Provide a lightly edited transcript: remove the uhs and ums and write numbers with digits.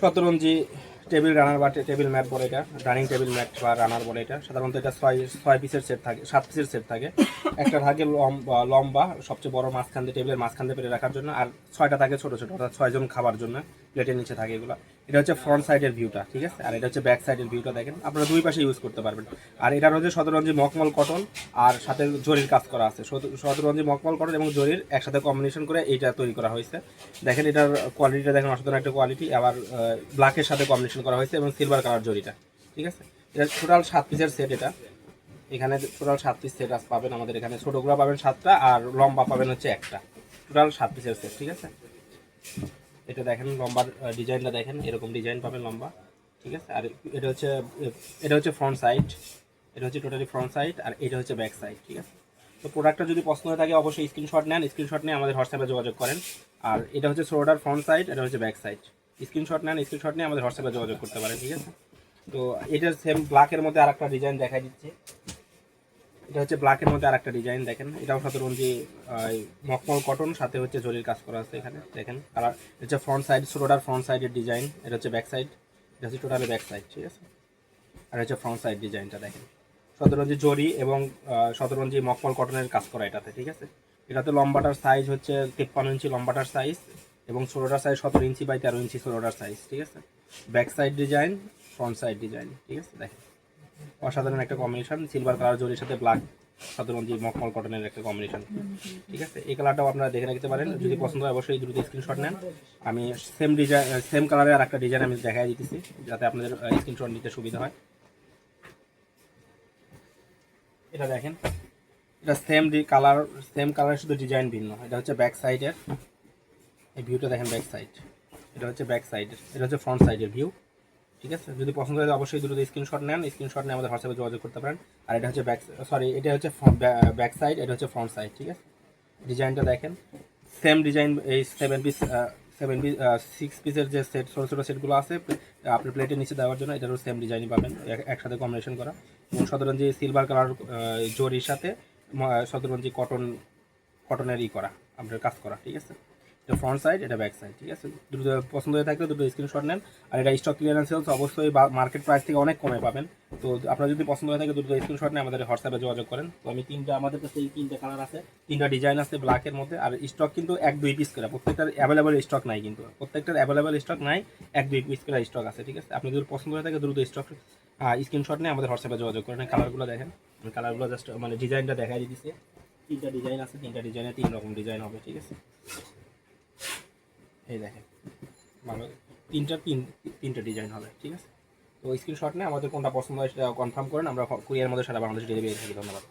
শতরঞ্জি table runner বা table mat বলে, এটা রানিং টেবিল ম্যাট বা রানার বলে। এটা সাধারণত এটা ছয় পিসের সেট থাকে, 7 পিসের সেট থাকে। একটা থাকে লম্বা সবচেয়ে বড় মাঝখান দিয়ে টেবিলের মাঝখান দিয়ে পেরে রাখার জন্য, আর 6টা থাকে ছোটো ছোটো, অর্থাৎ 6 জন খাবার জন্য প্লেটের নিচে থাকে এগুলো। এটা হচ্ছে ফ্রন্ট সাইডের ভিউটা, ঠিক আছে। আর এটা হচ্ছে ব্যাক সাইডের ভিউটা। দেখেন আপনারা দুই পাশে ইউজ করতে পারবেন। আর এটার হচ্ছে শতরঞ্জি মখমল কটন আর সাথে জরির কাজ করা আছে। শতরঞ্জি মখমল কটন এবং জরির একসাথে কম্বিনেশন করে এইটা তৈরি করা হয়েছে। দেখেন এটার কোয়ালিটিটা দেখেন, অসাধারণ একটা কোয়ালিটি। আবার ব্ল্যাকের সাথে কম্বিনেশন করা হয়েছে এবং সিলভার কালার জরিটা, ঠিক আছে। এটা টোটাল 7 পিসের সেট। এটা এখানে টোটাল 7 পিস সেট পাবেন আমাদের এখানে। ছোটোগুলো পাবেন 7টা আর লম্বা পাবেন হচ্ছে একটা। টোটাল 7 পিসের সেট, ঠিক আছে। এটা দেখেন লম্বার ডিজাইনটা দেখেন, এরকম ডিজাইন পাবেন লম্বা, ঠিক আছে। আর এটা হচ্ছে ফ্রন্ট সাইড, এটা হচ্ছে টোটালি ফ্রন্ট সাইড, আর এটা হচ্ছে ব্যাক সাইড, ঠিক আছে। তো প্রোডাক্টটা যদি পছন্দ হয়ে থাকে অবশ্যই স্ক্রিনশট নেন, স্ক্রিনশট নিয়ে আমাদের হোয়াটসঅ্যাপে যোগাযোগ করেন। আর এটা হচ্ছে সোডার ফ্রন্ট সাইড, এটা হচ্ছে ব্যাক সাইড। স্ক্রিনশট নেন, স্ক্রিনশট নিয়ে আমাদের হোয়াটসঅ্যাপে যোগাযোগ করতে পারেন, ঠিক আছে। তো এটার সেম ব্ল্যাকের মধ্যে আর একটা ডিজাইন দেখাই দিচ্ছে। এটা হচ্ছে ব্ল্যাকের মধ্যে আর একটা ডিজাইন দেখেন, এটাও শতরঞ্জি মখমল কটন, সাথে হচ্ছে জরির কাজ করা আছে এখানে দেখেন। আর হচ্ছে ফ্রন্ট সাইড, সোডার ফ্রন্ট সাইডের ডিজাইন। এটা হচ্ছে ব্যাক সাইড, এটা হচ্ছে টোটালি ব্যাক সাইড, ঠিক আছে। আর হচ্ছে ফ্রন্ট সাইড ডিজাইনটা দেখেন, শতরঞ্জি জরি এবং শতরঞ্জি মখমল কটনের কাজ করা এটাতে, ঠিক আছে। এটাতে লম্বাটার সাইজ হচ্ছে 53 ইঞ্চি লম্বাটার সাইজ, এবং ষোলোটার সাইজ 17 ইঞ্চি বাই 13 ইঞ্চি ষোলোটার সাইজ, ঠিক আছে। Back side design, front side design, ঠিক আছে। দেখেন অসাধারণ একটা কম্বিনেশন, সিলভার কালার জরির সাথে ব্ল্যাক শতরঞ্জি মখমল কটনের একটা কম্বিনেশন, ঠিক আছে। এই কালারটাও আপনারা দেখে রাখতে পারেন, যদি পছন্দ হয় অবশ্যই দ্রুত স্ক্রিনশট নেন। আমি সেম ডিজাইন, সেম কালারের আর একটা ডিজাইন আমি দেখাই দিতেছি, যাতে আপনাদের স্ক্রিনশট নিতে সুবিধা হয়। এটা দেখেন, এটা সেম কালার শুধু ডিজাইন ভিন্ন। এটা হচ্ছে ব্যাক সাইডের এই ভিউটা দেখেন, ব্যাক সাইড। এটা হচ্ছে ব্যাক সাইডের, এটা হচ্ছে ফ্রন্ট সাইডের ভিউ, ঠিক আছে। যদি পছন্দ হয় অবশ্যই দ্রুত স্ক্রিনশট নেন, স্ক্রিনশট নিয়ে আমাদের হোয়াটসঅ্যাপে যোগাযোগ করতে পারেন। আর এটা হচ্ছে এটা হচ্ছে ব্যাক সাইড, এটা হচ্ছে ফ্রন্ট সাইড, ঠিক আছে। ডিজাইনটা দেখেন, সেম ডিজাইন। এই 6 পিসের যে সেট, ছোটো ছোটো সেটগুলো আছে আপনার প্লেটের নিচে দেওয়ার জন্য, এটারও সেম ডিজাইনই পাবেন, একসাথে কম্বিনেশন করা। এবং শতরঞ্জি সিলভার কালার জরির সাথে শতরঞ্জি কটনের করা, আপনার কাজ করা, ঠিক আছে। এটা ফ্রন্ট সাইড, এটা ব্যাক সাইড, ঠিক আছে। দুটো পছন্দ হয়ে থাকলে দুটো স্ক্রিনশট নেন। আর এটা স্টক ক্লিয়ারেন্স সেলস, অবশ্যই মার্কেট প্রাইস থেকে অনেক কমে পাবেন। তো আপনারা যদি পছন্দ হয়ে থাকে দুটো স্ক্রিনশট নিয়ে আমাদের হোয়াটসঅ্যাপে যোগাযোগ করেন। তো আমি আমাদের কাছে এই 3টে কালার আছে, 3টা ডিজাইন আছে ব্ল্যাকের মধ্যে। আর স্টক কিন্তু 1-2 পিস করে, প্রত্যেকটার অ্যাভেলেবল স্টক নাই, কিন্তু প্রত্যেকটার অ্যাভেলেবল স্টক নাই, 1-2 পিস করে স্টক আছে, ঠিক আছে। আপনি যদি পছন্দ হয়ে থাকে দ্রুত স্টক স্ক্রিনশট নিয়ে আমাদের হোয়াটসঅ্যাপে যোগাযোগ করেন। কালারগুলো দেখেন, কালারগুলো জাস্ট মানে ডিজাইনটা দেখাই দিতেছে। 3টা ডিজাইন আছে, 3টা ডিজাইনে 3 রকম ডিজাইন হবে, ঠিক আছে। এই দেখেন ভালো, তিনটা ডিজাইন হবে, ঠিক আছে। তো স্ক্রিনশট নিয়ে আমাদের কোনটা পছন্দ হয় সেটা কনফার্ম করেন, আমরা কুরিয়ার মধ্যে সারা বাংলাদেশ ডেলিভারি থাকি। ধন্যবাদ।